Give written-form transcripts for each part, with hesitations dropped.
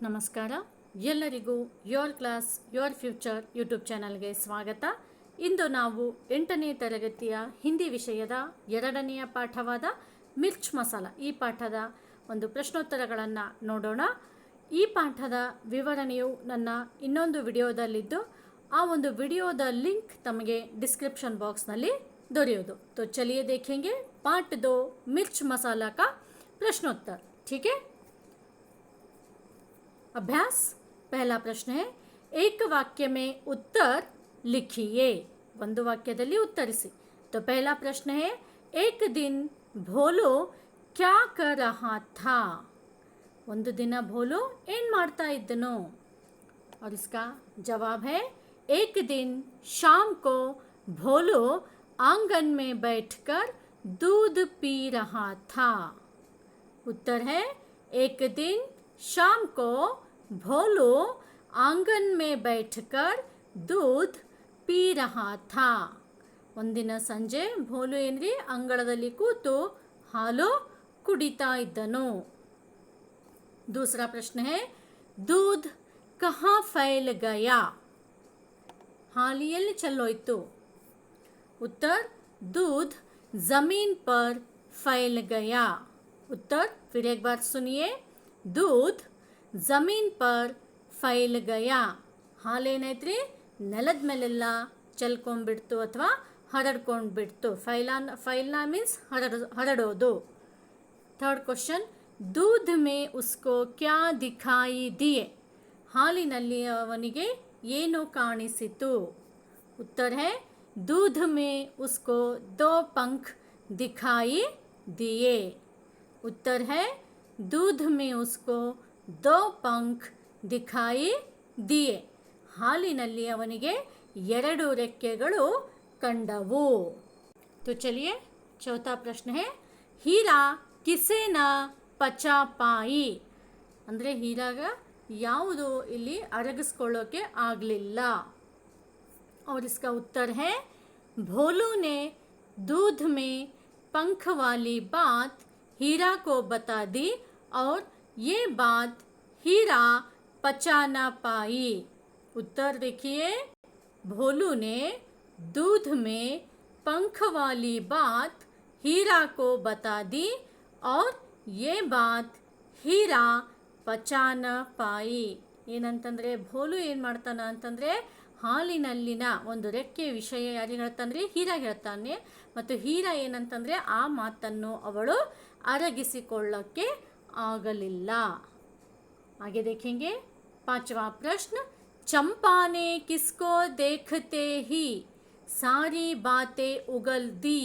ನಮಸ್ಕಾರ. ಎಲ್ಲರಿಗೂ your class your future YouTube ಚಾನಲ್ಗೆ ಸ್ವಾಗತ. ಇಂದು ನಾವು 8ನೇ ತರಗತಿಯ ಹಿಂದಿ ವಿಷಯದ 2ನೆಯ ಪಾಠವಾದ ಮಿರ್ಚ್ ಮಸಾಲ ಈ ಪಾಠದ ಒಂದು ಪ್ರಶ್ನೋತ್ತರಗಳನ್ನು ನೋಡೋಣ. ಈ ಪಾಠದ ವಿವರಣೆಯು ನನ್ನ ಇನ್ನೊಂದು ವಿಡಿಯೋದಲ್ಲಿದ್ದು ಆ ಒಂದು ವಿಡಿಯೋದ ಲಿಂಕ್ ತಮಗೆ ಡಿಸ್ಕ್ರಿಪ್ಷನ್ ಬಾಕ್ಸ್ನಲ್ಲಿ ದೊರೆಯೋದು. तो चलिए देखेंगे पार्ट 2 मिर्च मसाला का प्रश्नोत्तर. ठीक है. अभ्यास. पहला प्रश्न है, एक वाक्य में उत्तर लिखिए. ಒಂದು ವಾಕ್ಯದಲ್ಲಿ ಉತ್ತರಿಸಿ. तो पहला प्रश्न है, एक दिन भोलू क्या कर रहा था. ಒಂದು ದಿನ ಭೋಲು ಏನು ಮಾಡ್ತಾ ಇದ್ದನು. और इसका जवाब है, एक दिन शाम को भोलू आंगन में बैठकर दूध पी रहा था. उत्तर है, एक दिन शाम को भोलू आंगन में बैठकर दूध पी रहा था. ಒಂದಿನ ಸಂಜೆ ಭೋಲು ಏನ್ರಿ ಅಂಗಳದಲ್ಲಿ ಕೂತು ಹಾಲು ಕುಡಿತಾ ಇದ್ದನು. दूसरा प्रश्न है, दूध कहाँ फैल गया. ಹಾಲು ಎಲ್ಲಿ ಚೆಲ್ಲೋಯ್ತು. उत्तर, दूध जमीन पर फैल गया. उत्तर फिर एक बार सुनिए, दूध जमीन पर फैल गया. ಹಾಲೇನೈತ್ರಿ ನೆಲದ ಮೇಲೆಲ್ಲ ಚೆಲ್ಕೊಂಡ್ಬಿಡ್ತು ಅಥವಾ ಹರಡ್ಕೊಂಡ್ಬಿಡ್ತು. ಫೈಲ್ನ ಮೀನ್ಸ್ ಹರಡೋದು. ಥರ್ಡ್ ಕ್ವಶನ್, दूध में उसको क्या दिखाई दिए. ಹಾಲಿನಲ್ಲಿ ಅವನಿಗೆ ಏನು ಕಾಣಿಸಿತು. उत्तर है, दूध में उसको 2 पंख दिखाई दिए. उत्तर है, दूध में उसको 2 पंख दिखाई दिए. ಹಾಲಿನಲ್ಲಿ ಅವನಿಗೆ 2 ರೆಕ್ಕೆಗಳು ಕಂಡವು. तो चलिए चौथा प्रश्न है, हीरा किसे न पचा पाई. ಅಂದರೆ ಹೀರಾಗ ಯಾವುದು ಇಲ್ಲಿ ಅರಗಿಸ್ಕೊಳ್ಳೋಕೆ ಆಗಲಿಲ್ಲ. और इसका उत्तर है, भोलू ने दूध में पंख वाली बात हीरा को बता दी और ये बात हीरा पचा ना पाई. उत्तर देखिए, भोलू ने दूध में पंख वाली बात हीरा को बता दी और ये बात हीरा पचा ना पाई. ಏನಂತಂದರೆ ಭೋಲು ಏನು ಮಾಡ್ತಾನ ಅಂತಂದರೆ ಹಾಲಿನಲ್ಲಿನ ಒಂದು ರೆಕ್ಕೆ ವಿಷಯ ಯಾರಿಗೆ ಹೇಳ್ತಾನೆ, ಹೀರಾಗೆ ಹೇಳ್ತಾನೆ. ಮತ್ತು ಹೀರಾ ಏನಂತಂದರೆ ಆ ಮಾತನ್ನು ಅವಳು ಅರಗಿಸಿಕೊಳ್ಳೋಕ್ಕೆ ಆಗಲಿಲ್ಲ. आगे देखेंगे. पांचवा प्रश्न, चंपा ने किसको देखते ही सारी बातें उगल दी.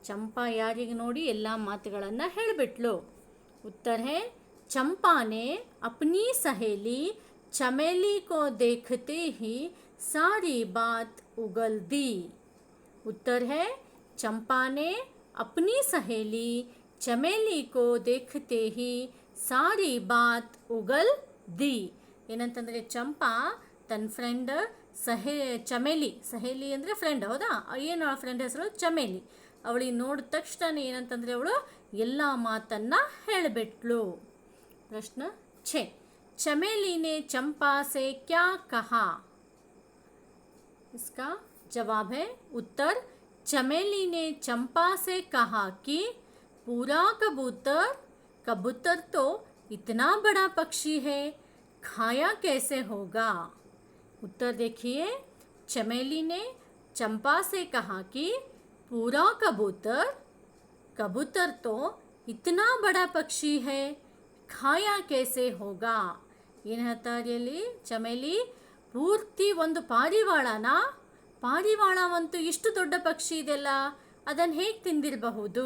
चंपा ಯಾರಿಗೆ ನೋಡಿ ಎಲ್ಲ ಮಾತುಗಳನ್ನು ಹೇಳಿಬಿಟ್ಲು. उत्तर है, चंपा ने अपनी सहेली चमेली को देखते ही सारी बात उगल दी. उत्तर है, चंपा ने अपनी सहेली चमेली को देखते ही सारी बात उगल दी. ಏನಂತಂದರೆ ಚಂಪಾ ತನ್ನ ಫ್ರೆಂಡ್ ಸಹೇಲಿ ಅಂದರೆ ಫ್ರೆಂಡ್, ಹೌದಾ. ಏನು ಆ ಫ್ರೆಂಡ್ ಹೆಸರು ಚಮೇಲಿ. ಅವಳಿಗೆ ನೋಡಿದ ತಕ್ಷಣ ಏನಂತಂದರೆ ಅವಳು ಎಲ್ಲ ಮಾತನ್ನು ಹೇಳಿಬಿಟ್ಲು. प्रश्न 6, चमेली ने चंपा से क्या कहा. इसका जवाब है, उत्तर, चमेली ने चंपा से कहा कि पूरा कबूतर तो इतना बड़ा पक्षी है, खाया कैसे होगा. उत्तर देखिए, चमेली ने चंपा से कहा कि पूरा कबूतर तो इतना बड़ा पक्षी है, ಖಾಯಾ ಕೇಸೆ ಹೋಗಾ. ಏನು ಹೇಳ್ತಾರೆ ಇಲ್ಲಿ ಚಮೇಲಿ, ಪೂರ್ತಿ ಒಂದು ಪಾರಿವಾಳವಂತೂ ಇಷ್ಟು ದೊಡ್ಡ ಪಕ್ಷಿ ಇದೆಯಲ್ಲ, ಅದನ್ನು ಹೇಗೆ ತಿಂದಿರಬಹುದು.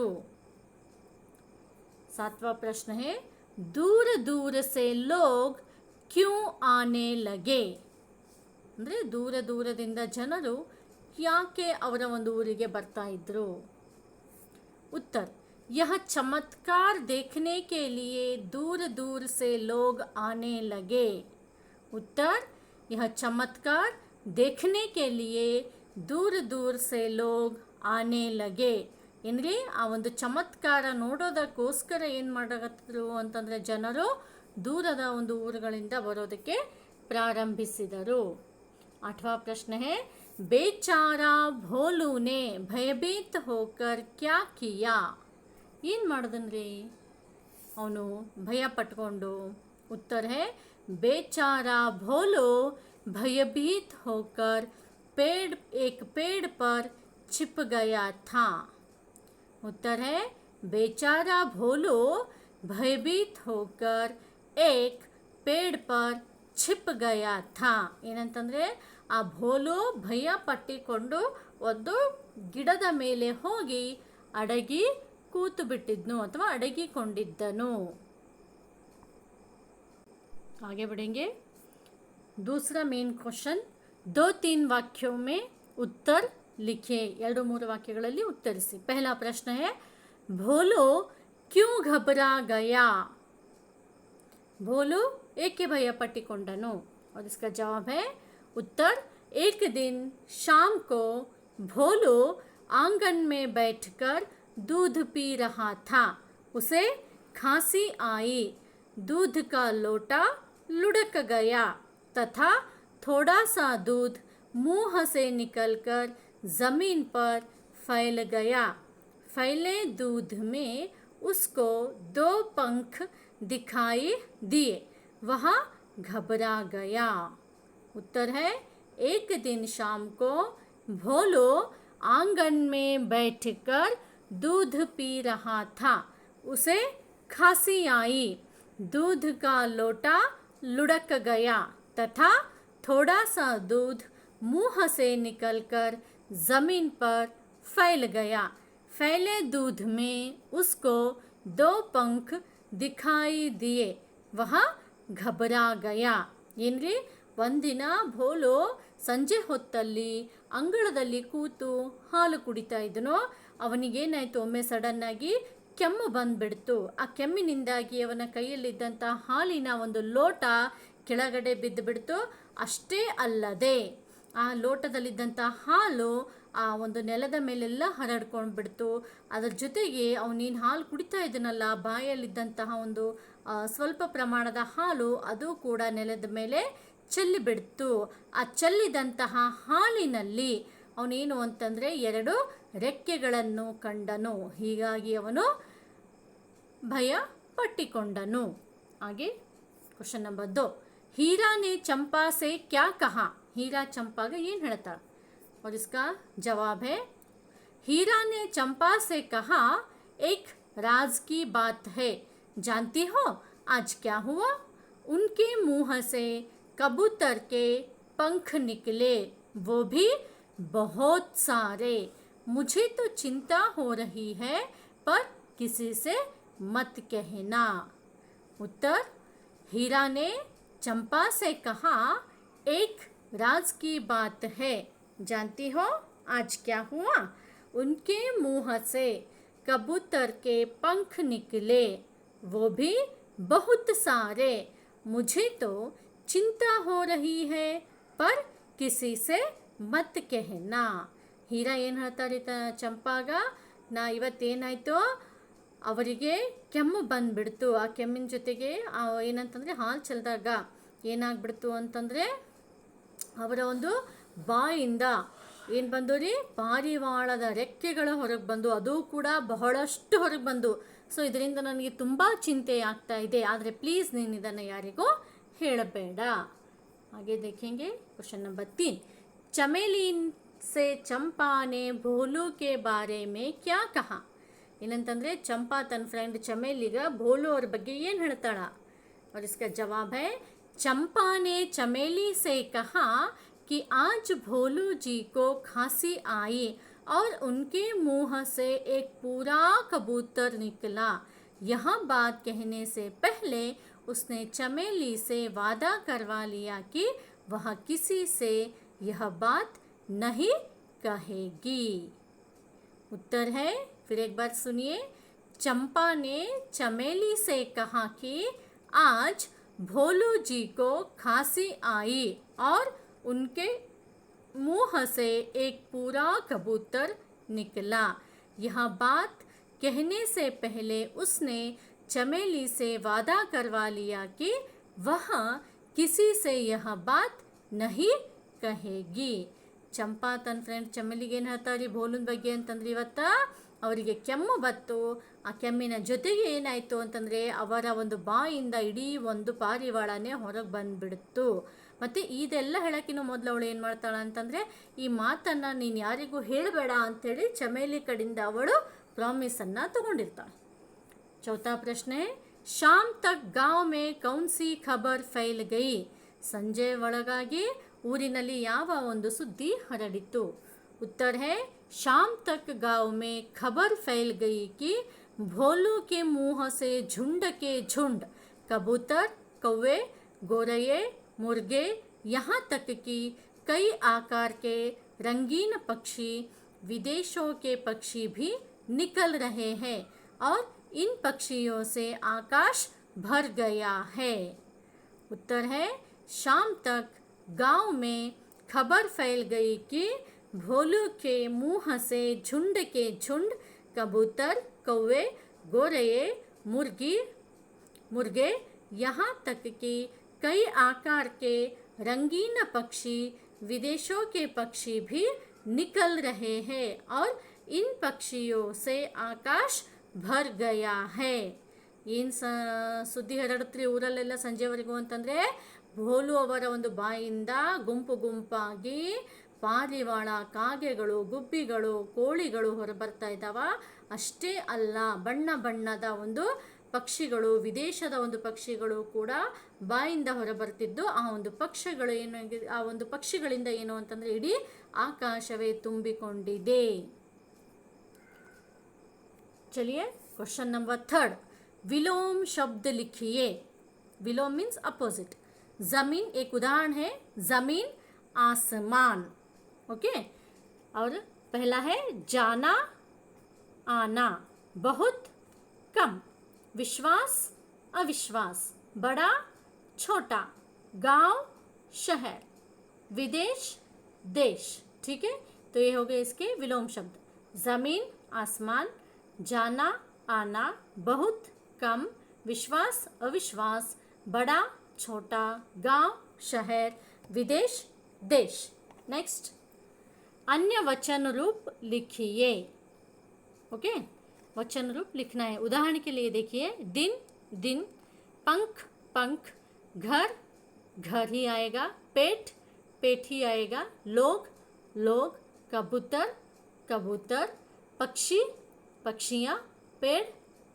सातवां प्रश्न है, दूर दूर से लोग क्यों आने लगे. ಅಂದರೆ ದೂರದಿಂದ ಜನರು ಯಾಕೆ ಅವರ ಒಂದು ಊರಿಗೆ ಬರ್ತಾ ಇದ್ರು. उत्तर, यह चमत्कार देखने के लिए दूर दूर से लोग आने लगे. उत्तर, यह चमत्कार देखने के लिए दूर दूर से लोग आने लगे. ಏನ್ರಿ ಆ ಒಂದು ಚಮತ್ಕಾರ ನೋಡೋದಕ್ಕೋಸ್ಕರ ಏನು ಮಾಡಕತ್ತಿದ್ರು ಅಂತಂದರೆ ಜನರು ದೂರದ ಒಂದು ಊರುಗಳಿಂದ ಬರೋದಕ್ಕೆ ಪ್ರಾರಂಭಿಸಿದರು. 8वां प्रश्न है, बेचारा भोलू ने भयभीत होकर क्या किया. ಏನು ಮಾಡಿದನ್ರಿ ಅವನು ಭಯ ಪಟ್ಕೊಂಡು. उत्तर है, बेचारा भोलू भयभीत होकर एक पेड़ पर छिप गया था. उत्तर है, बेचारा भोलू भयभीत होकर एक पेड़ पर छिप गया था. ಏನಂತಂದರೆ ಆ ಭೋಲು ಭಯ ಪಟ್ಟಿಕೊಂಡು ಒಂದು ಗಿಡದ ಮೇಲೆ ಹೋಗಿ ಅಡಗಿ ಕೂತು ಬಿಟ್ಟಿದ್ನು ಅಥವಾ ಅಡಗಿಕೊಂಡಿದ್ದನು. आगे बढ़ेंगे. दूसरा मेन क्वेश्चन, 2-3 वाक्यों में उत्तर लिखिए. 2-3 वाक्यಗಳಲ್ಲಿ ಉತ್ತರಿಸಿ. पहला प्रश्न है, भोलू क्यों घबरा गया. भोलू ಏಕೆ ಭಯ ಪಟ್ಟಿಕೊಂಡನು. और इसका जवाब है, उत्तर, एक दिन शाम को भोलू आंगन में बैठकर दूध पी रहा था. उसे खांसी आई. दूध का लोटा लुढ़क गया तथा थोड़ा सा दूध मुंह से निकलकर जमीन पर फैल गया. फैले दूध में उसको 2 पंख दिखाई दिए. वह घबरा गया. उत्तर है, एक दिन शाम को भोलू आंगन में बैठकर दूध पी रहा था. उसे खांसी आई. दूध का लोटा लुढ़क गया तथा थोड़ा सा दूध मुंह से निकलकर जमीन पर फैल गया. फैले दूध में उसको 2 पंख दिखाई दिए. वह घबरा गया. ಏನ್ರಿ, ಒಂದಿನ ಭೋಲು ಸಂಜೆ ಹೊತ್ತಲ್ಲಿ ಅಂಗಳದಲ್ಲಿ ಕೂತು ಹಾಲು ಕುಡಿತಾ ಇದ್ದನೋ. ಅವನಿಗೇನಾಯಿತು, ಒಮ್ಮೆ ಸಡನ್ನಾಗಿ ಕೆಮ್ಮು ಬಂದ್ಬಿಡ್ತು. ಆ ಕೆಮ್ಮಿನಿಂದಾಗಿ ಅವನ ಕೈಯಲ್ಲಿದ್ದಂಥ ಹಾಲಿನ ಒಂದು ಲೋಟ ಕೆಳಗಡೆ ಬಿದ್ದುಬಿಡ್ತು. ಅಷ್ಟೇ ಅಲ್ಲದೆ ಆ ಲೋಟದಲ್ಲಿದ್ದಂಥ ಹಾಲು ಆ ಒಂದು ನೆಲದ ಮೇಲೆಲ್ಲ ಹರಡ್ಕೊಂಡು ಬಿಡ್ತು. ಅದರ ಜೊತೆಗೆ ಅವನೇನು ಹಾಲು ಕುಡಿತಾ ಇದ್ದನಲ್ಲ, ಬಾಯಲ್ಲಿದ್ದಂತಹ ಒಂದು ಸ್ವಲ್ಪ ಪ್ರಮಾಣದ ಹಾಲು ಅದು ಕೂಡ ನೆಲದ ಮೇಲೆ ಚೆಲ್ಲಿಬಿಡ್ತು. ಆ ಚೆಲ್ಲಿದಂತಹ ಹಾಲಿನಲ್ಲಿ ಅವನೇನು ಅಂತಂದರೆ 2 ರೆಕ್ಕೆಗಳನ್ನು ಕಂಡನು. ಹೀಗಾಗಿ ಅವನು ಭಯ ಪಟ್ಟಿಕೊಂಡನು. ಹಾಗೆ ಕ್ವಶನ್ ನಂಬರ್ 2, हीरा ने चंपा से क्या कहा. हीरा चंपाಗೆ ಏನು ಹೇಳ್ತಾಳೆ. और इसका जवाब है, हीरा ने चंपा से कहा, एक राज की बात है. जानती हो आज क्या हुआ. उनके मुंह से कबूतर के पंख निकले, वो भी बहुत सारे. मुझे तो चिंता हो रही है, पर किसी से मत कहना. उत्तर, हीरा ने चंपा से कहा, एक राज की बात है. जानती हो आज क्या हुआ. उनके मुंह से कबूतर के पंख निकले, वो भी बहुत सारे. मुझे तो चिंता हो रही है, पर किसी से मत कहना. ಹೀರಾ ಏನು ಹೇಳ್ತಾರೆ ಚಂಪಾಗ, ಇವತ್ತೇನಾಯಿತು, ಅವರಿಗೆ ಕೆಮ್ಮು ಬಂದುಬಿಡ್ತು. ಆ ಕೆಮ್ಮಿನ ಜೊತೆಗೆ ಏನಂತಂದರೆ ಹಾಲು ಚೆಲ್ಲಿದಾಗ ಏನಾಗ್ಬಿಡ್ತು ಅಂತಂದರೆ ಅವರ ಒಂದು ಬಾಯಿಂದ ಏನು ಬಂದು ರೀ, ಪಾರಿವಾಳದ ರೆಕ್ಕೆಗಳು ಹೊರಗೆ ಬಂದು, ಅದು ಕೂಡ ಬಹಳಷ್ಟು ಹೊರಗೆ ಬಂದು. ಸೊ ಇದರಿಂದ ನನಗೆ ತುಂಬ ಚಿಂತೆ ಆಗ್ತಾ ಇದೆ, ಆದರೆ ಪ್ಲೀಸ್ ನೀನು ಇದನ್ನು ಯಾರಿಗೂ ಹೇಳಬೇಡ. ಹಾಗೆ देखेंगे क्वेश्चन नंबर 3, चमेली से चंपा ने भोलू के बारे में क्या कहा. ಏನಂತಂದರೆ ಚಂಪಾ ತನ್ನ ಫ್ರೆಂಡ್ ಚಮೇಲಿಗ ಭೋಲು ಅವ್ರ ಬಗ್ಗೆ ಏನು ಹೇಳ್ತಾಳ. और इसका जवाब है, चंपा ने चमेली से कहा कि आज भोलू जी को खांसी आई और उनके मुंह से एक पूरा कबूतर निकला. यह बात कहने से पहले उसने चमेली से वादा करवा लिया कि वह किसी से यह बात नहीं कहेगी. उत्तर है, फिर एक बार सुनिए. चंपा ने चमेली से कहा कि आज भोलू जी को खांसी आई और उनके मुंह से एक पूरा कबूतर निकला. यह बात कहने से पहले उसने चमेली से वादा करवा लिया कि वह किसी से यह बात नहीं कहेगी. ಚಂಪಾ ತನ್ನ ಫ್ರೆಂಡ್ ಚಮೇಲಿಗೆ ಏನು ಹೇಳ್ತಾಳ್ರಿ ಭೋಲುನ ಬಗ್ಗೆ ಅಂತಂದ್ರೆ ಇವತ್ತ ಅವರಿಗೆ ಕೆಮ್ಮು ಬತ್ತು. ಆ ಕೆಮ್ಮಿನ ಜೊತೆಗೆ ಏನಾಯಿತು ಅಂತಂದರೆ ಅವರ ಒಂದು ಬಾಯಿಂದ ಇಡೀ ಒಂದು ಪಾರಿವಾಳನೇ ಹೊರಗೆ ಬಂದುಬಿಡ್ತು. ಮತ್ತು ಇದೆಲ್ಲ ಹೇಳೋಕ್ಕಿಂತ ಮೊದಲು ಅವಳು ಏನು ಮಾಡ್ತಾಳೆ ಅಂತಂದರೆ ಈ ಮಾತನ್ನು ನೀನು ಯಾರಿಗೂ ಹೇಳಬೇಡ ಅಂಥೇಳಿ ಚಮೇಲಿ ಕಡೆಯಿಂದ ಅವಳು ಪ್ರಾಮಿಸನ್ನು ತಗೊಂಡಿರ್ತಾಳೆ. ಚೌಥಾ ಪ್ರಶ್ನೆ, ಶಾಮ್ ತಕ್ ಗಾಂವ್ ಮೇ ಕೌನ್ ಸಿ ಖಬರ್ ಫೈಲ್ ಗೈ. ಸಂಜೆ ಒಳಗಾಗಿ ಊರಿನಲ್ಲಿ ಯಾವ ಒಂದು ಸುದ್ದಿ ಹರಡಿತು. उत्तर है शाम तक गांव में खबर फैल गई कि भोलू के मुंह से झुंड के झुंड कबूतर, कौवे, गोरैये, मुर्गे, यहाँ तक कि कई आकार के रंगीन पक्षी, विदेशों के पक्षी भी निकल रहे हैं और इन पक्षियों से आकाश भर गया है. उत्तर है शाम तक गांव में खबर फैल गई कि भोलू के मुंह से झुंड के झुंड कबूतर, कौवे, गोरैये, मुर्गे, यहाँ तक कि कई आकार के रंगीन पक्षी, विदेशों के पक्षी भी निकल रहे हैं और इन पक्षियों से आकाश भर गया है. ಏನು ಸುದ್ದಿ ಹರಡುತ್ರಿ ಊರಲ್ಲೆಲ್ಲ ಸಂಜೆವರೆಗೂ ಅಂತಂದರೆ ಭೋಲು ಅವರ ಒಂದು ಬಾಯಿಂದ ಗುಂಪು ಗುಂಪಾಗಿ ಪಾರಿವಾಳ, ಕಾಗೆಗಳು, ಗುಬ್ಬಿಗಳು, ಕೋಳಿಗಳು ಹೊರಬರ್ತಾ ಇದ್ದಾವ. ಅಷ್ಟೇ ಅಲ್ಲ, ಬಣ್ಣ ಬಣ್ಣದ ಒಂದು ಪಕ್ಷಿಗಳು, ವಿದೇಶದ ಒಂದು ಪಕ್ಷಿಗಳು ಕೂಡ ಬಾಯಿಂದ ಹೊರಬರ್ತಿದ್ದು ಆ ಒಂದು ಪಕ್ಷಿಗಳು ಏನು, ಆ ಒಂದು ಪಕ್ಷಿಗಳಿಂದ ಏನು ಅಂತಂದರೆ ಇಡೀ ಆಕಾಶವೇ ತುಂಬಿಕೊಂಡಿದೆ. चलिए क्वेश्चन नंबर 3. विलोम शब्द लिखिए. विलोम मीन्स अपोजिट. जमीन एक उदाहरण है, जमीन आसमान. ओके. और पहला है जाना आना, बहुत कम, विश्वास अविश्वास, बड़ा छोटा, गांव शहर, विदेश देश. ठीक है, तो ये हो गए इसके विलोम शब्द. जमीन आसमान, जाना आना, बहुत कम, विश्वास अविश्वास, बड़ा छोटा, गांव शहर, विदेश देश. नेक्स्ट, अन्य वचन रूप लिखिए. ओके, वचन रूप लिखना है. उदाहरण के लिए देखिए, दिन दिन, पंख पंख, घर घर ही आएगा, पेट पेट ही आएगा, लोग लोग, कबूतर कबूतर, पक्षी पक्षियाँ, पेड़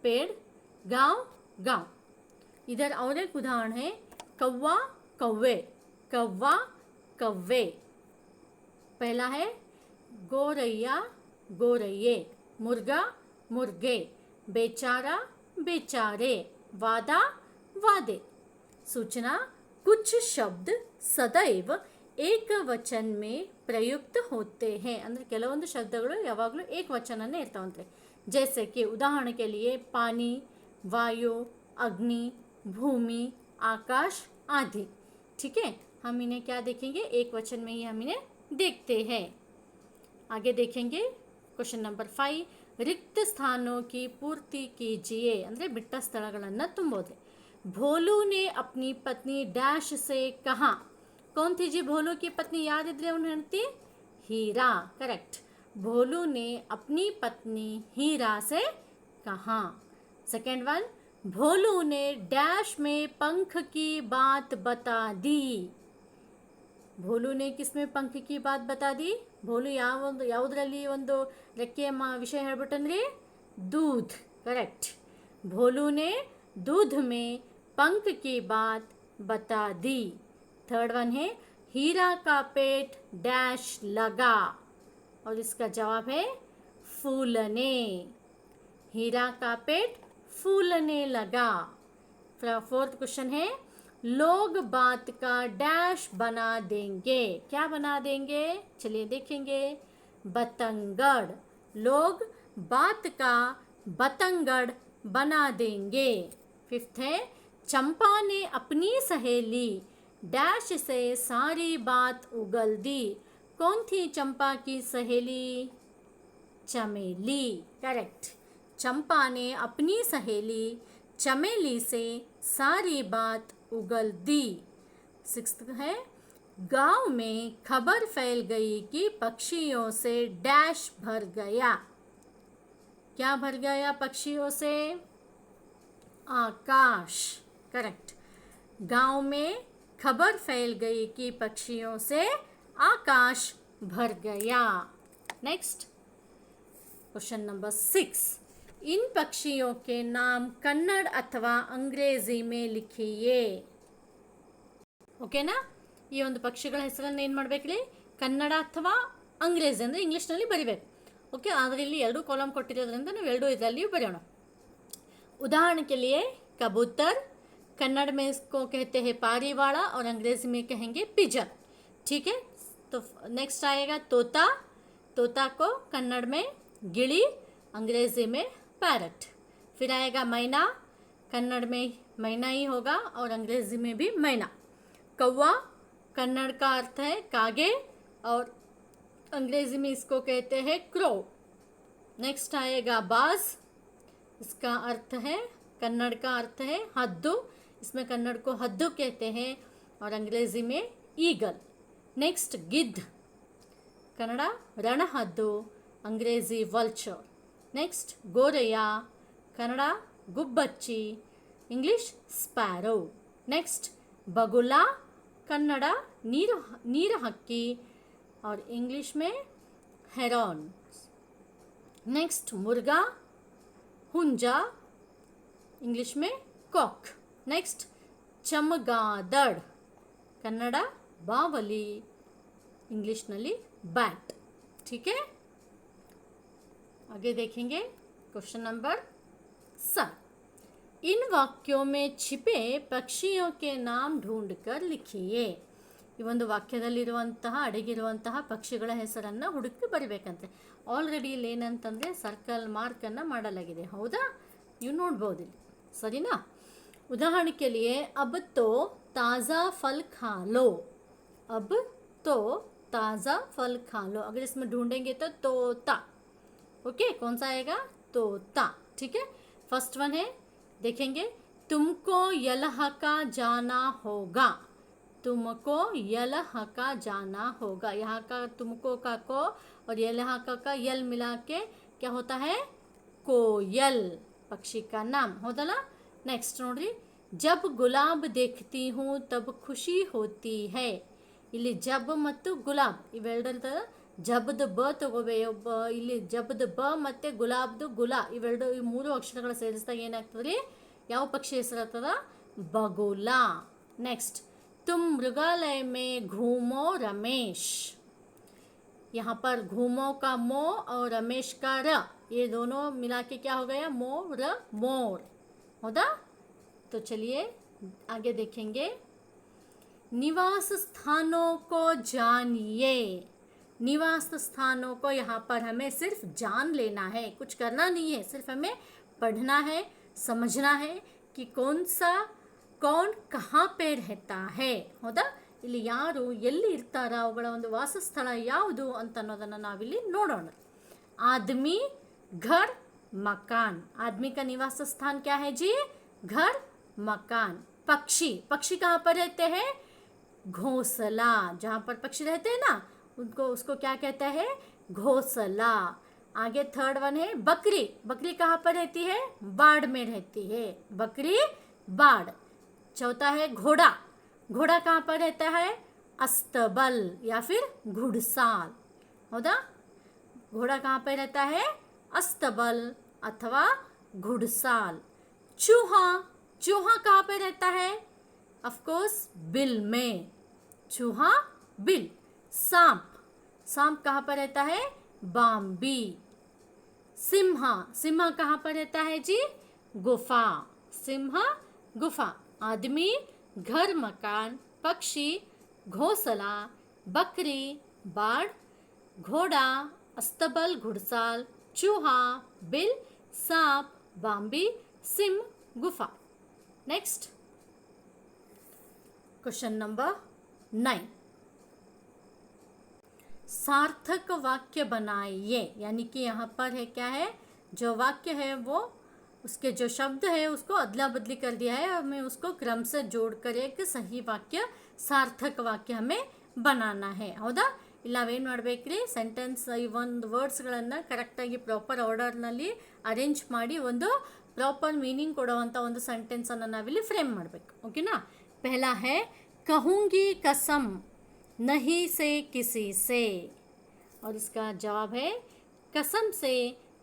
पेड़, गांव गांव. इधर और एक उदाहरण है, कौवा कौवे, कौवा कौवे. पहला है गोरैया गोरैये, मुर्गा मुर्गे, बेचारा बेचारे, वादा वादे. सूचना, कुछ शब्द सदैव एक वचन में प्रयुक्त होते हैं. ಅಂದರೆ ಕೆಲವೊಂದು ಶಬ್ದಗಳು ಯಾವಾಗಲೂ ಏಕವಚನನೇ ಇರ್ತಾವಂತೆ. जैसे कि उदाहरण के लिए पानी, वायु, अग्नि, भूमि, आकाश आदि. ठीक है, हम इन्हें क्या देखेंगे, एक वचन में ही हम इन्हें देखते हैं. आगे देखेंगे क्वेश्चन नंबर 5. रिक्त स्थानों की पूर्ति कीजिए. ಅಂದರೆ ಬಿಟ್ಟ ಸ್ಥಳಗಳನ್ನು ತುಂಬೋದು. भोलू ने अपनी पत्नी डैश से कहा. कौन थी जी भोलू की पत्नी, याद इधरे उन्हें हेಳ್ತಿ, हीरा. करेक्ट. भोलू ने अपनी पत्नी हीरा से कहा. सेकेंड वन, भोलू ने डैश में पंख की बात बता दी. भोलू ने किसमें पंख की बात बता दी. भोलू ಯಾವುದರಲ್ಲಿ ಒಂದು ರೆಕ್ಕೆಯ ವಿಷಯ ಹೇಳ್ಬಿಟ್ಟಂದ್ರಿ, दूध. करेक्ट. भोलू ने दूध में पंख की बात बता दी. थर्ड वन है, हीरा का पेट डैश लगा. और इसका जवाब है फूलने. हीरा का पेट फूलने लगा. फोर्थ क्वेश्चन है, लोग बात का डैश बना देंगे. क्या बना देंगे, चलिए देखेंगे, बतंगड़. लोग बात का बतंगड़ बना देंगे. फिफ्थ है, चंपा ने अपनी सहेली डैश से सारी बात उगल दी. कौन थी चंपा की सहेली, चमेली. करेक्ट. चंपा ने अपनी सहेली चमेली से सारी बात उगल दी। सिक्स्थ है, गांव में खबर फैल गई कि पक्षियों से डैश भर गया। क्या भर गया पक्षियों से? आकाश। करेक्ट। गांव में खबर फैल गई कि पक्षियों से आकाश भर गया। नेक्स्ट क्वेश्चन नंबर 6, इन पक्षियों के नाम कन्नड़ अथवा अंग्रेजी में लिखिए। ಓಕೆನಾ? ಈ ಒಂದು ಪಕ್ಷಿಗಳ ಹೆಸರನ್ನು ಏನು ಮಾಡಬೇಕ್ರಿ? ಕನ್ನಡ ಅಥವಾ ಅಂಗ್ರೇಜಿ ಅಂದರೆ ಇಂಗ್ಲೀಷ್ನಲ್ಲಿ ಬರಿಬೇಕು. ಓಕೆ, ಆದರೆ ಇಲ್ಲಿ ಎರಡು ಕಾಲಮ್ ಕೊಟ್ಟಿರೋದ್ರಿಂದ ನಾವು ಎರಡು ಇದರಲ್ಲಿಯೂ ಬರೆಯೋಣ. उदाहरण के लिए कबूतर, कन्नड़ में इसको कहते हैं पारीवाड़ा और अंग्रेजी में कहेंगे पिजन. ठीक है. तो नेक्स्ट आएगा तोता. तोता को कन्नड़ में गिली, अंग्रेजी में पैरट. फिर आएगा मैना. कन्नड़ में मैना ही होगा और अंग्रेजी में भी मैना. कौवा, कन्नड़ का अर्थ है कागे और अंग्रेजी में इसको कहते हैं क्रो. नेक्स्ट आएगा बाज. इसका अर्थ है, कन्नड़ का अर्थ है हद्दू. इसमें कन्नड़ को हद्दू कहते हैं और अंग्रेजी में ईगल. नेक्स्ट गिद्ध. कन्नड़ रणहद्दू, अंग्रेजी वल्चर. नेक्स्ट गोरैया. कन्नड़ गुब्बच्ची, इंग्लिश स्पैरो. नेक्स्ट बगुला. कन्नड़ नीर हक्की और इंग्लिश में हेरॉन. नेक्स्ट मुर्गा, हुंजा, इंग्लिश में कॉक. नेक्स्ट चमगादड़. कन्नड़ बावली, इंग्लिश नली बैट. ठीक है. आगे देखेंगे क्वेश्चन नंबर 7, इन वाक्यों में छिपे पक्षियों के नाम ढूंढकर लिखिए. ಈ ಒಂದು ವಾಕ್ಯದಲ್ಲಿರುವಂತಹ ಅಡಗಿರುವಂತಹ ಪಕ್ಷಿಗಳ ಹೆಸರನ್ನು ಹುಡುಕಿ ಬರಿಬೇಕಂತೆ. ಆಲ್ರೆಡಿ ಇಲ್ಲಿ ಏನಂತಂದರೆ ಸರ್ಕಲ್ ಮಾರ್ಕನ್ನು ಮಾಡಲಾಗಿದೆ. ಹೌದಾ? ನೀವು ನೋಡ್ಬೋದು ಇಲ್ಲಿ. ಸರಿನಾ? उदाहरण के लिए अब तो ताज़ा फल खा लो. अब तो ताज़ा फल खा लो. अगर इसमें ढूंढेंगे तो तोता. ओके, कौन सा आएगा? तोता. ठीक है. फर्स्ट वन है, देखेंगे, तुमको यलहका जाना होगा. तुमको यलहका जाना होगा. यहाँ का तुमको का को और यलहका का यल मिला के क्या होता है? कोयल. पक्षी का नाम होदला. नेक्स्ट नोड्री, जब गुलाब देखती हूँ तब खुशी होती है. ಇಲ್ಲಿ ಜಬ್ ಮತ್ತು ಗುಲಾಬ್ ಇವೆರಡರ ಜಬ್ದ ಬ ತಗೋಬೇ. ಇಲ್ಲಿ ಜಬ್ದ ಬ ಮತ್ತು ಗುಲಾಬ್ದು ಗುಲಾ ಇವೆರಡು, ಈ ಮೂರು ಅಕ್ಷರಗಳು ಸೇರಿಸಿದಾಗ ಏನಾಗ್ತದೆ ರೀ? ಯಾವ ಪಕ್ಷಿ ಹೆಸರಾಗ್ತದ? ಬಗುಲಾ. ನೆಕ್ಸ್ಟ್, तुम मृगालय में घूमो रमेश. यहाँ पर घूमो का मो और रमेश का र, ये दोनों मिला के क्या हो गया? मोर. मोर होगा. तो चलिए आगे देखेंगे. निवास स्थानों को जानिए. निवास स्थानों को यहाँ पर हमें सिर्फ जान लेना है, कुछ करना नहीं है. सिर्फ हमें पढ़ना है, समझना है कि कौन कहाँ पे रहता है. ಹೌದಾ? ಇಲ್ಲಿ ಯಾರು ಎಲ್ಲಿ ಇರ್ತಾರ, ಅವುಗಳ ಒಂದು ವಾಸಸ್ಥಳ ಯಾವುದು ಅಂತ ಅನ್ನೋದನ್ನು ನಾವಿಲ್ಲಿ ನೋಡೋಣ. आदमी, घर, मकान. आदमी का निवास स्थान क्या है जी? घर, मकान. पक्षी, पक्षी कहाँ पर रहते हैं? घोंसला. जहाँ पर पक्षी रहते हैं ना, उसको क्या कहता है? घोंसला. आगे थर्ड वन है बकरी. बकरी कहाँ पर रहती है? बाड़ में रहती है. बकरी, बाड़. चौथा है घोड़ा. घोड़ा कहाँ पर रहता है? अस्तबल या फिर घुड़साल. होगा? घोड़ा कहाँ पर रहता है? अस्तबल अथवा घुड़साल. चूहा. चूहा कहाँ पर रहता है? ऑफ कोर्स बिल में. चूहा, बिल. सांप. सांप कहाँ पर रहता है? बाम्बी. सिम्हा. सिम्हा कहाँ पर रहता है जी? गुफा. सिम्हा, गुफा. आदमी, घर, मकान, पक्षी, घोंसला, बकरी, बाड़, घोड़ा, अस्तबल, घुड़साल, चूहा, बिल, सांप, बाम्बी, सिम, गुफा. नेक्स्ट क्वेश्चन नंबर 9, सार्थक वाक्य बनाइए. यानी कि यहाँ पर है क्या है? जो वाक्य है वो उसके जो शब्द है उसको अदला बदली कर दिया है, हमें उसको क्रम से जोड़कर एक सही वाक्य, सार्थक वाಕ್ಯ हमें बनाना है. ಹೌದಾ? ಇಲ್ಲಿ ನಾವೇನು ಮಾಡಬೇಕ್ರಿ, ಸೆಂಟೆನ್ಸ್ ಈ ಒಂದು ವರ್ಡ್ಸ್ಗಳನ್ನು ಕರೆಕ್ಟಾಗಿ ಪ್ರಾಪರ್ ಆರ್ಡರ್ನಲ್ಲಿ ಅರೇಂಜ್ ಮಾಡಿ ಒಂದು ಪ್ರಾಪರ್ ಮೀನಿಂಗ್ ಕೊಡುವಂಥ ಒಂದು ಸೆಂಟೆನ್ಸನ್ನು ನಾವಿಲ್ಲಿ ಫ್ರೇಮ್ ಮಾಡಬೇಕು. ಓಕೆನಾ? ಪಹला है कहूँगी कसम नहीं से किसी से, और इसका जवाब है कसम से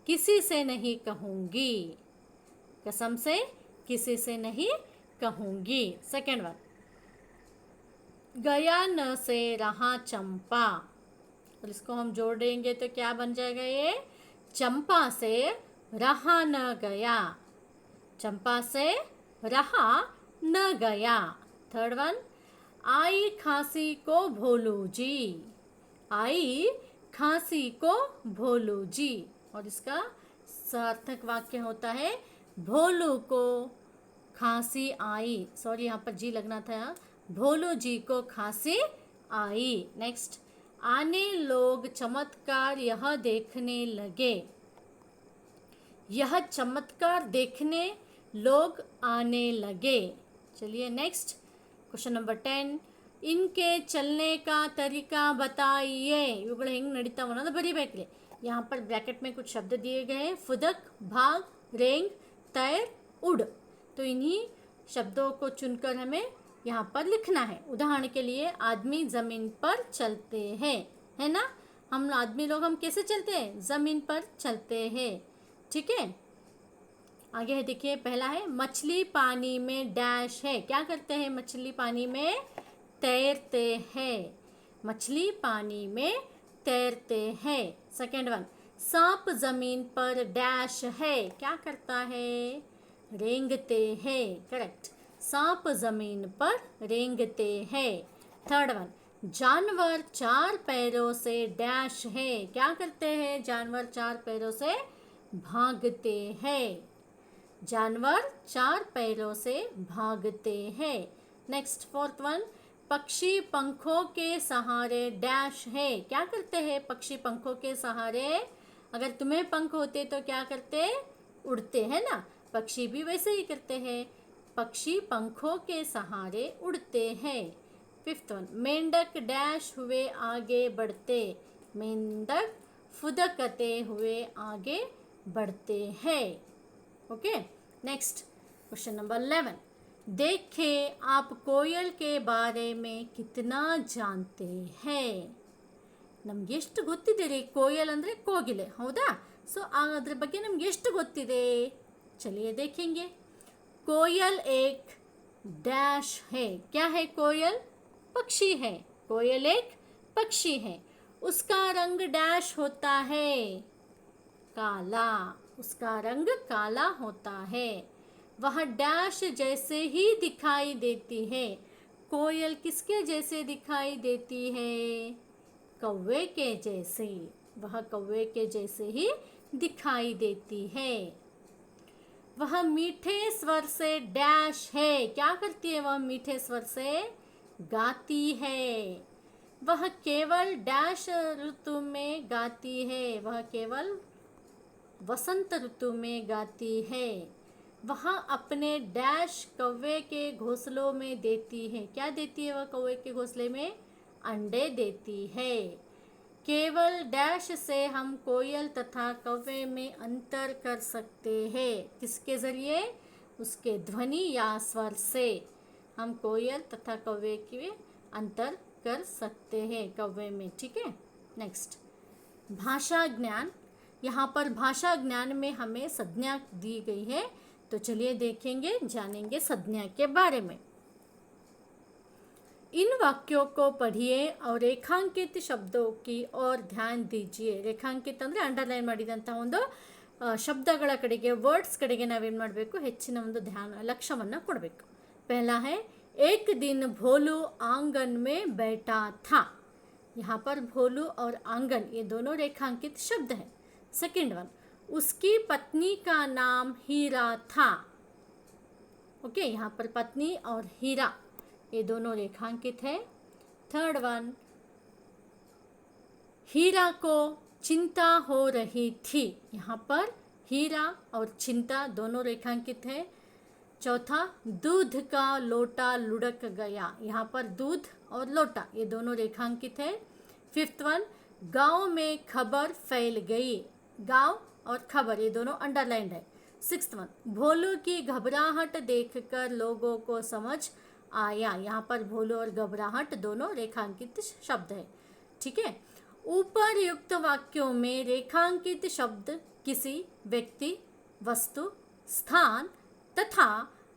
किसी से नहीं कहूँगी. कसम से किसी से नहीं कहूँगी. सेकेंड वन, गया न से रहा चंपा, और इसको हम जोड़ेंगे तो क्या बन जाएगा, ये चंपा से रहा न गया. चंपा से रहा न गया. थर्ड वन, आई खांसी को भोलू जी. आई खांसी को भोलू जी, और इसका सार्थक वाक्य होता है भोलू को खांसी आई. सॉरी, यहाँ पर जी लगना था. भोलू जी को खांसी आई. नेक्स्ट, आने लोग चमत्कार यह देखने लगे. यह चमत्कार देखने लोग आने लगे. चलिए नेक्स्ट, क्वेश्चन नंबर 10, इनके चलने का तरीका बताइए. ಇವುಗಳು ಹೆಂಗೆ ನಡೀತಾವ ಅನ್ನೋದು ಬರೀಬೇಕ್ರಿ. यहाँ पर ब्रैकेट में कुछ शब्द दिए गए हैं, फुदक, भाग, रेंग, तैर, उड़. तो इन्हीं शब्दों को चुनकर हमें यहाँ पर लिखना है. उदाहरण के लिए, आदमी ज़मीन पर चलते हैं, है ना. हम आदमी लोग हम कैसे चलते हैं, ज़मीन पर चलते हैं. ठीक है, आगे है देखिए. पहला है मछली पानी में डैश है. क्या करते हैं मछली पानी में, तैरते हैं. मछली पानी में तैरते हैं. सेकेंड वन, सांप जमीन पर डैश है. क्या करता है, रेंगते हैं. करेक्ट, सांप जमीन पर रेंगते हैं. थर्ड वन, जानवर चार पैरों से डैश है. क्या करते हैं, जानवर चार पैरों से भागते हैं. जानवर चार पैरों से भागते हैं. नेक्स्ट, फोर्थ वन, पक्षी पंखों के सहारे डैश है. क्या करते हैं पक्षी पंखों के सहारे, अगर तुम्हें पंख होते तो क्या करते, उड़ते हैं ना. पक्षी भी वैसे ही करते हैं, पक्षी पंखों के सहारे उड़ते हैं. फिफ्थ वन, मेंढक डैश हुए आगे बढ़ते. मेंढक फुदकते हुए आगे बढ़ते हैं. ओके. नेक्स्ट, क्वेश्चन नंबर 11, देखे आप कोयल के बारे में कितना जानते हैं. ನಮ್ಗೆ ಎಷ್ಟು ಗೊತ್ತಿದೆ ರೀ, ಕೋಯಲ್ ಅಂದರೆ ಕೋಗಿಲೆ, ಹೌದಾ. ಸೊ ಅದ್ರ ಬಗ್ಗೆ ನಮ್ಗೆ ಎಷ್ಟು ಗೊತ್ತಿದೆ, चलिए देखेंगे. कोयल एक डैश है. क्या है कोयल, पक्षी है. कोयल एक पक्षी है. उसका रंग डैश होता है, काला. उसका रंग काला होता है. वह डैश जैसे ही दिखाई देती है. कोयल किसके जैसे दिखाई देती है, कौवे के जैसे. वह कौवे के जैसे ही दिखाई देती है. वह मीठे स्वर से डैश है. क्या करती है वह, मीठे स्वर से गाती है. वह केवल डैश ऋतु में गाती है. वह केवल वसंत ऋतु में गाती है. वह अपने डैश कौवे के घोंसलों में देती है. क्या देती है वह कौवे के घोंसले में, अंडे देती है. केवल डैश से हम कोयल तथा कौवे में अंतर कर सकते हैं. किसके ज़रिए, उसके ध्वनि या स्वर से हम कोयल तथा कौवे के अंतर कर सकते हैं, कौवे में. ठीक है. नेक्स्ट, भाषा ज्ञान. यहाँ पर भाषा ज्ञान में हमें संज्ञा दी गई है. तो चलिए देखेंगे, जानेंगे संज्ञा के बारे में. इन वाक्यों को पढ़िए और रेखांकित शब्दों की ओर ध्यान दीजिए. ರೇಖಾಂಕಿತ ಅಂದರೆ ಅಂಡರ್ಲೈನ್ ಮಾಡಿದಂಥ ಒಂದು ಶಬ್ದಗಳ ಕಡೆಗೆ, ವರ್ಡ್ಸ್ ಕಡೆಗೆ ನಾವೇನು ಮಾಡಬೇಕು, ಹೆಚ್ಚಿನ ಒಂದು ಲಕ್ಷ್ಯವನ್ನು ಕೊಡಬೇಕು. पहला है, एक दिन भोलू आंगन में बैठा था. यहाँ पर भोलू और आंगन ये दोनों रेखांकित शब्द हैं. सेकेंड वन, उसकी पत्नी का नाम हीरा था. ओके, यहाँ पर पत्नी और हीरा ये दोनों रेखांकित है. थर्ड वन, हीरा को चिंता हो रही थी. यहाँ पर हीरा और चिंता दोनों रेखांकित है। चौथा, दूध का लोटा लुढ़क गया, यहाँ पर दूध और लोटा ये दोनों रेखांकित है। फिफ्थ वन, गांव में खबर फैल गई, गांव और खबर ये दोनों अंडरलाइंड है। सिक्स्थ वन, भोलू की घबराहट देखकर लोगों को समझ आया, यहाँ पर भोलू और घबराहट दोनों रेखांकित शब्द है। ठीक है, ऊपर युक्त वाक्यों में रेखांकित शब्द किसी व्यक्ति, वस्तु, स्थान तथा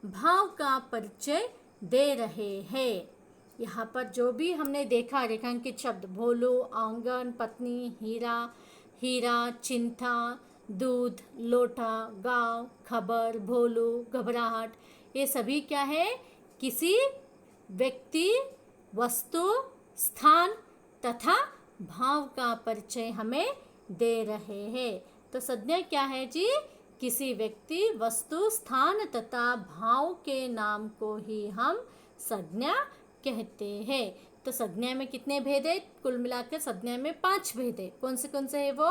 भाव का परिचय दे रहे हैं। यहाँ पर जो भी हमने देखा रेखांकित शब्द भोलू, आंगन, पत्नी, हीरा, चिंता, दूध, लोटा, गांव, खबर, भोलू, घबराहट, ये सभी क्या है, किसी व्यक्ति, वस्तु, स्थान तथा भाव का परिचय हमें दे रहे हैं। तो संज्ञा क्या है जी, किसी व्यक्ति, वस्तु, स्थान तथा भाव के नाम को ही हम संज्ञा कहते हैं। तो संज्ञा में कितने भेद है, कुल मिलाकर संज्ञा में 5 भेद है। कौन से है वो,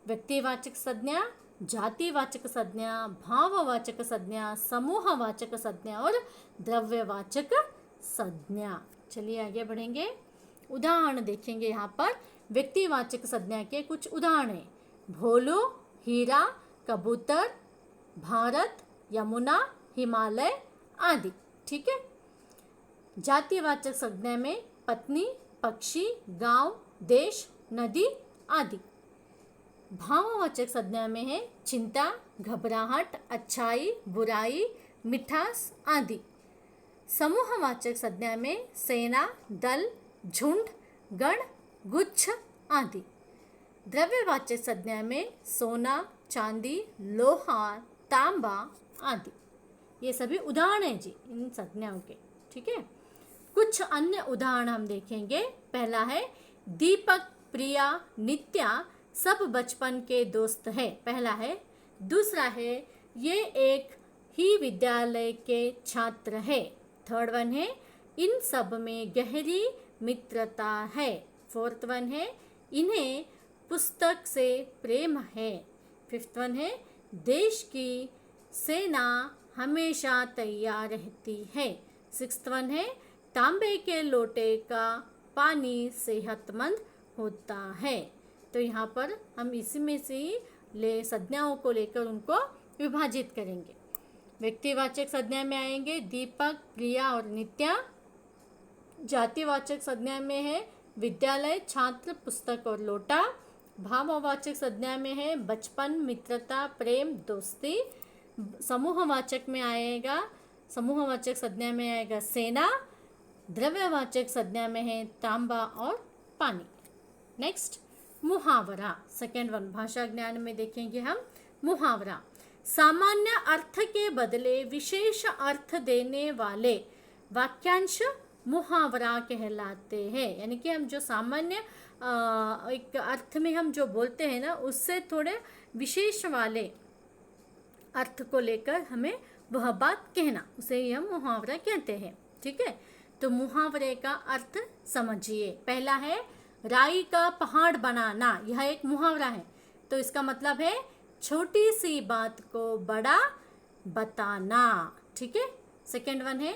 व्यक्तिवाचक संज्ञा, जातिवाचक संज्ञा, भाववाचक संज्ञा, समूहवाचक संज्ञा और द्रव्यवाचक संज्ञा। चलिए आगे बढ़ेंगे, उदाहरण देखेंगे। यहाँ पर व्यक्तिवाचक संज्ञा के कुछ उदाहरण हैं, भोलू, हीरा, कबूतर, भारत, यमुना, हिमालय आदि। ठीक है, जातिवाचक संज्ञा में पत्नी, पक्षी, गांव, देश, नदी आदि। भाववाचक संज्ञा में है चिंता, घबराहट, अच्छाई, बुराई, मिठास आदि। समूहवाचक संज्ञा में सेना, दल, झुंड, गण, गुच्छ आदि। द्रव्यवाचक संज्ञा में सोना, चांदी, लोहा, तांबा आदि। ये सभी उदाहरण हैं जी इन संज्ञाओं के। ठीक है, कुछ अन्य उदाहरण हम देखेंगे। पहला है दीपक, प्रिया, नित्या सब बचपन के दोस्त है, पहला है। दूसरा है ये एक ही विद्यालय के छात्र है। थर्ड वन है इन सब में गहरी मित्रता है। फोर्थ वन है इन्हें पुस्तक से प्रेम है। फिफ्थ वन है देश की सेना हमेशा तैयार रहती है। सिक्स्थ वन है तांबे के लोटे का पानी सेहतमंद होता है। तो यहाँ पर हम इसी में से ही संज्ञाओं को लेकर उनको विभाजित करेंगे। व्यक्तिवाचक संज्ञा में आएंगे दीपक, प्रिया और नित्या। जातिवाचक संज्ञा में है विद्यालय, छात्र, पुस्तक और लोटा। भाववाचक संज्ञा में है बचपन, मित्रता, प्रेम, दोस्ती। समूहवाचक संज्ञा में आएगा सेना। द्रव्यवाचक संज्ञा में है तांबा और पानी। नेक्स्ट, मुहावरा, सेकेंड वन। भाषा ज्ञान में देखेंगे हम मुहावरा। सामान्य अर्थ के बदले विशेष अर्थ देने वाले वाक्यांश मुहावरा कहलाते हैं। यानी कि हम जो सामान्य एक अर्थ में हम जो बोलते हैं ना, उससे थोड़े विशेष वाले अर्थ को लेकर हमें वह बात कहना, उसे ही हम मुहावरा कहते हैं। ठीक है, तो मुहावरे का अर्थ समझिए। पहला है राई का पहाड़ बनाना, यह एक मुहावरा है। तो इसका मतलब है छोटी सी बात को बड़ा बताना। ठीक है। सेकेंड वन है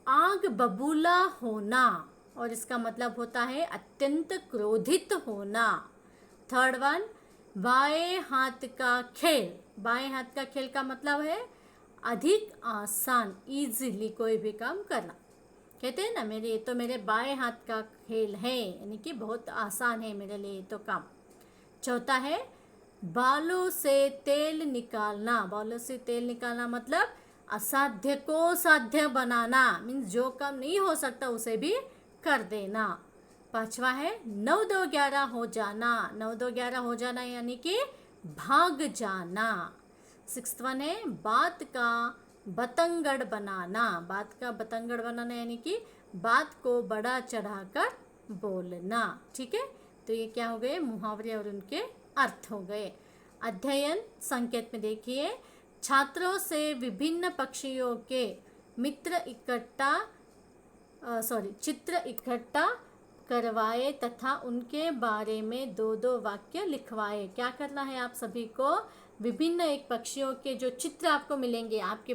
आग बबूला होना, और इसका मतलब होता है अत्यंत क्रोधित होना। थर्ड वन बाएं हाथ का खेल। बाएं हाथ का खेल का मतलब है अधिक आसान, इजीली कोई भी काम करना। कहते हैं ना मेरे बाएं हाथ का खेल है, यानी कि बहुत आसान है मेरे लिए तो काम। चौथा है बालों से तेल निकालना। बालों से तेल निकालना मतलब असाध्य को साध्य बनाना, मीन्स जो काम नहीं हो सकता उसे भी कर देना। पांचवा है 9-2-11 हो जाना। 9-2-11 हो जाना यानी कि भाग जाना। सिक्स्थ वन है बात का बतंगड़ बनाना। बात का बतंगड़ बनाना यानी कि बात को बड़ा चढ़ाकर बोलना। ठीक है, तो ये क्या हो गए मुहावरे और उनके अर्थ हो गए। अध्ययन संकेत में देखिए छात्रों से विभिन्न पक्षियों के चित्र इकट्ठा करवाए तथा उनके बारे में 2-2 वाक्य लिखवाए। क्या करना है आप सभी को, विभिन्न एक पक्षियों के जो चित्र आपको मिलेंगे आपके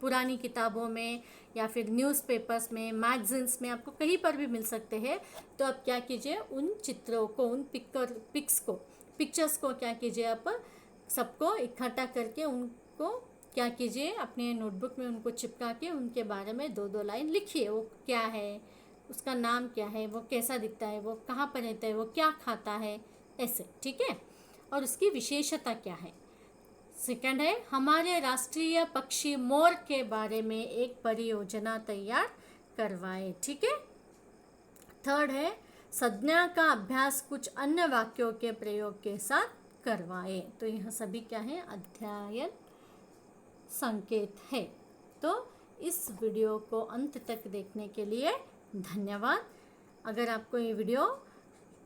पुरानी किताबों में या फिर न्यूज़पेपर्स में, मैगजीन्स में, आपको कहीं पर भी मिल सकते हैं। तो आप क्या कीजिए, उन चित्रों को, उन पिक्चर्स को क्या कीजिए, आप सबको इकट्ठा करके उनको क्या कीजिए, अपने नोटबुक में उनको चिपका के उनके बारे में 2-2 लाइन लिखिए। वो क्या है, उसका नाम क्या है, वो कैसा दिखता है, वो कहाँ पर रहता है, वो क्या खाता है, ऐसे, ठीक है। और उसकी विशेषता क्या है। सेकंड है, हमारे राष्ट्रीय पक्षी मोर के बारे में एक परियोजना तैयार करवाए, ठीक है। थर्ड है, संज्ञा का अभ्यास कुछ अन्य वाक्यों के प्रयोग के साथ करवाए। तो यह सभी क्या है, अध्ययन संकेत है। तो इस वीडियो को अंत तक देखने के लिए धन्यवाद। अगर आपको ये वीडियो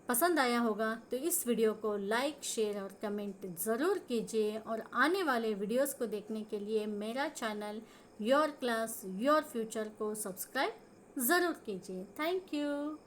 पसंद आया होगा तो इस वीडियो को लाइक, शेयर और कमेंट ज़रूर कीजिए। और आने वाले वीडियोस को देखने के लिए मेरा channel your class your future को सब्सक्राइब ज़रूर कीजिए। Thank you.